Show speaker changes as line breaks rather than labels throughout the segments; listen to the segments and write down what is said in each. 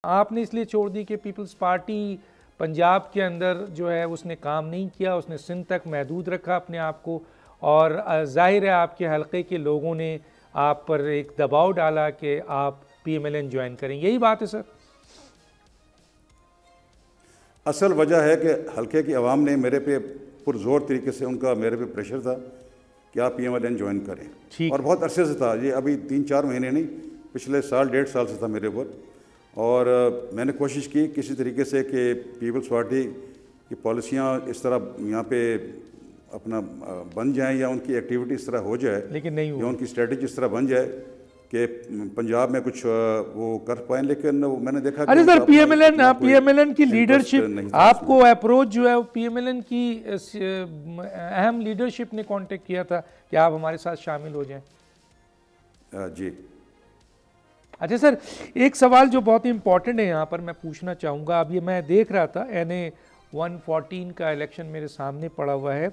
आपने इसलिए छोड़ दी कि पीपल्स पार्टी पंजाब के अंदर जो है उसने काम नहीं किया, उसने सिंध तक महदूद रखा अपने आप को, और जाहिर है आपके हलके के लोगों ने आप पर एक दबाव डाला कि आप PMLN ज्वाइन करें, यही बात है सर?
असल वजह है कि हलके की आवाम ने मेरे पे पुरजोर तरीके से, उनका मेरे पे प्रेशर था कि आप PMLN ज्वाइन करें, और बहुत अरसे से था ये, अभी 3-4 महीने नहीं, पिछले साल 1.5 साल से था मेरे ऊपर। और मैंने कोशिश की किसी तरीके से कि पीपल्स पार्टी की पॉलिसियाँ इस तरह यहाँ पे अपना बन जाएं या उनकी एक्टिविटी इस तरह हो जाए,
लेकिन नहीं हुआ,
या उनकी स्ट्रेटजी इस तरह बन जाए कि पंजाब में कुछ वो कर पाएँ। लेकिन मैंने देखा
अरे सर PMLN की लीडरशिप, आपको अप्रोच जो है वो PMLN की अहम लीडरशिप ने कांटेक्ट किया था कि आप हमारे साथ शामिल हो जाएं।
जी
अच्छा सर, एक सवाल जो बहुत ही इंपॉर्टेंट है यहाँ पर मैं पूछना चाहूँगा। अब ये मैं देख रहा था NA 114 का इलेक्शन मेरे सामने पड़ा हुआ है।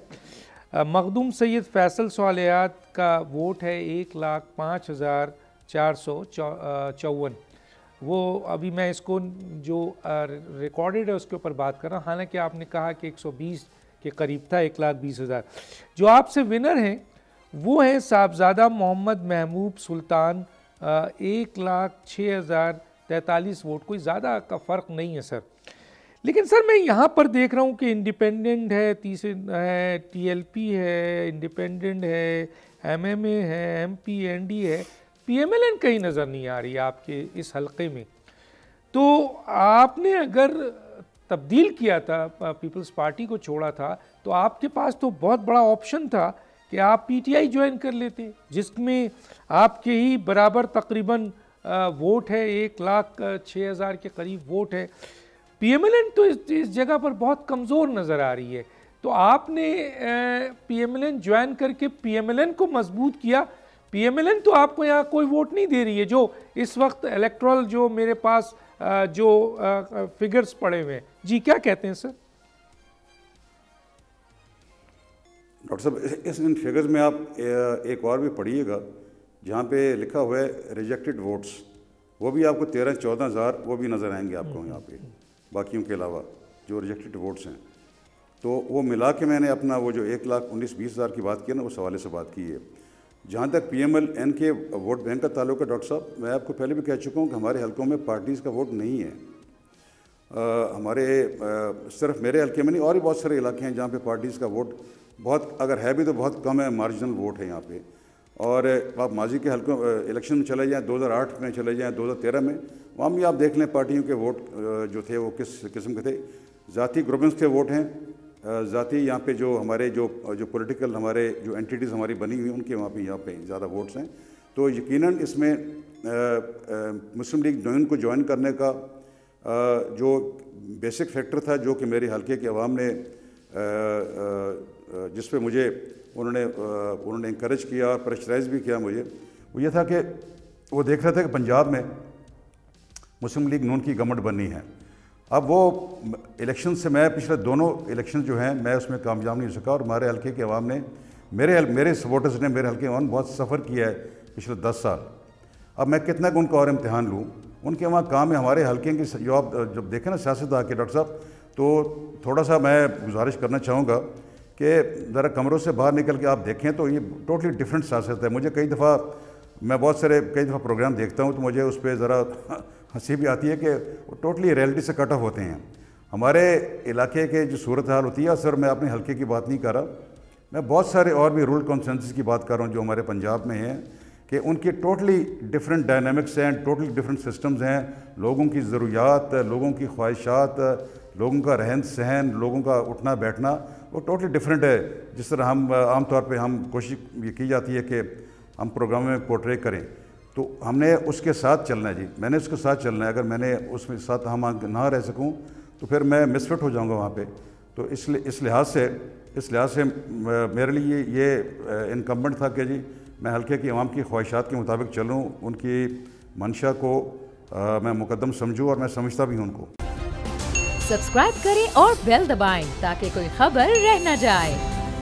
मखदूम सैयद फैसल स्वालियात का वोट है 1,05,454। वो अभी मैं इसको जो रिकॉर्डेड है उसके ऊपर बात कर रहा हूँ, हालांकि आपने कहा कि 120 के करीब था, 1,20,000। जो आपसे विनर हैं वो हैं साहबजादा मोहम्मद महबूब सुल्तान, 1,06,043 वोट, कोई ज़्यादा का फ़र्क नहीं है सर। लेकिन सर मैं यहाँ पर देख रहा हूँ कि इंडिपेंडेंट है, तीसरे है, TLP है, इंडिपेंडेंट है, MMA है, MP ND है, PMLN कहीं नज़र नहीं आ रही है आपके इस हलके में। तो आपने अगर तब्दील किया था, पीपल्स पार्टी को छोड़ा था, तो आपके पास तो बहुत बड़ा ऑप्शन था कि आप PTI ज्वाइन कर लेते, जिसमें आपके ही बराबर तकरीबन वोट है, 1,06,000 के करीब वोट है। PMLN तो इस जगह पर बहुत कमज़ोर नज़र आ रही है, तो आपने PMLN ज्वाइन करके PMLN को मजबूत किया। PMLN तो आपको यहाँ कोई वोट नहीं दे रही है, जो इस वक्त इलेक्ट्रल जो मेरे पास जो फिगर्स पड़े हुए हैं। जी क्या कहते हैं सर?
डॉक्टर साहब, इन फिगर्स में आप एक और भी पढ़िएगा जहाँ पे लिखा हुआ है रिजेक्टेड वोट्स, वो भी आपको 13-14 हज़ार वो भी नज़र आएंगे आपको यहाँ पे, बाकियों के अलावा जो रिजेक्टेड वोट्स हैं। तो वो मिला के मैंने अपना वो जो 1,19,20,000 की बात की ना, उस हवाले से बात की है। जहाँ तक PMLN के वोट बैंक का ताल्लुक है डॉक्टर साहब, मैं आपको पहले भी कह चुका हूँ कि हमारे हलकों में पार्टीज़ का वोट नहीं है। हमारे सिर्फ मेरे हलके में नहीं, और भी बहुत सारे इलाके हैं जहाँ पे पार्टीज़ का वोट बहुत, अगर है भी तो बहुत कम है, मार्जिनल वोट है यहाँ पे। और आप माजी के हल्कों इलेक्शन में चले जाएँ, 2008 में चले जाएँ, 2013 में, वहाँ भी आप देख लें पार्टियों के वोट जो थे वो किस किस्म के थे। ज़ाती ग्रुपेंस के वोट हैं, ज़ाती यहाँ पे जो हमारे जो पॉलिटिकल हमारे जो एंटिटीज़ हमारी बनी हुई उनके वहाँ पे यहाँ पे ज़्यादा वोट्स हैं। तो यकीनन इसमें मुस्लिम लीग नून को ज्वाइन करने का जो बेसिक फैक्टर था, जो कि मेरे हल्के के अवाम ने जिस पे मुझे उन्होंने इंकरेज किया और प्रेशराइज़ भी किया मुझे, वो ये था कि वो देख रहे थे कि पंजाब में मुस्लिम लीग नून की गवर्नमेंट बननी है। अब वो इलेक्शन से, मैं पिछले दोनों इलेक्शन जो हैं मैं उसमें कामयाब नहीं हो सका, और हमारे हल्के के अवाम ने, मेरे सपोर्टर्स ने मेरे हल्के अवाम बहुत सफ़र किया है पिछले 10 साल। अब मैं कितना कि उनका और इम्तहान लूँ, उनके वहाँ काम है। हमारे हल्के की जो आप जब देखें ना सियासत आके डॉक्टर साहब, तो थोड़ा सा मैं गुजारिश करना चाहूँगा कि ज़रा कमरों से बाहर निकल के आप देखें तो ये टोटली डिफरेंट सियासत है। मुझे कई दफ़ा कई दफ़ा प्रोग्राम देखता हूँ तो मुझे उस पर ज़रा हंसी भी आती है कि वो टोटली रियलिटी से कट ऑफ होते हैं। हमारे इलाके के जो सूरत हाल होती है, सर मैं अपने हल्के की बात नहीं कर रहा, मैं बहुत सारे और भी रूरल कॉन्स्टिट्यूंसीज की बात कर रहा हूँ जो हमारे पंजाब में हैं, कि उनकी टोटली डिफरेंट डायनामिक्स हैं, टोटली डिफरेंट सिस्टम्स हैं। लोगों की ज़रूरियात, लोगों की ख्वाहिशात, लोगों का रहन सहन, लोगों का उठना बैठना, वो टोटली डिफरेंट है। जिस तरह हम आम तौर पे हम कोशिश ये की जाती है कि हम प्रोग्राम में पोर्ट्रे करें, तो हमने उसके साथ चलना है जी, मैंने उसके साथ चलना है। अगर मैंने उसमें साथ हम ना रह सकूं तो फिर मैं मिसफिट हो जाऊंगा वहाँ पे। तो इस लिहाज से मेरे लिए ये इनकम्बेंट था कि जी मैं हल्के की आवाम की ख्वाहिशात के मुताबिक चलूँ, उनकी मंशा को मैं मुकद्दम समझूँ, और मैं समझता भी हूँ उनको।
सब्सक्राइब करें और बेल दबाएं ताकि कोई खबर रह न जाए।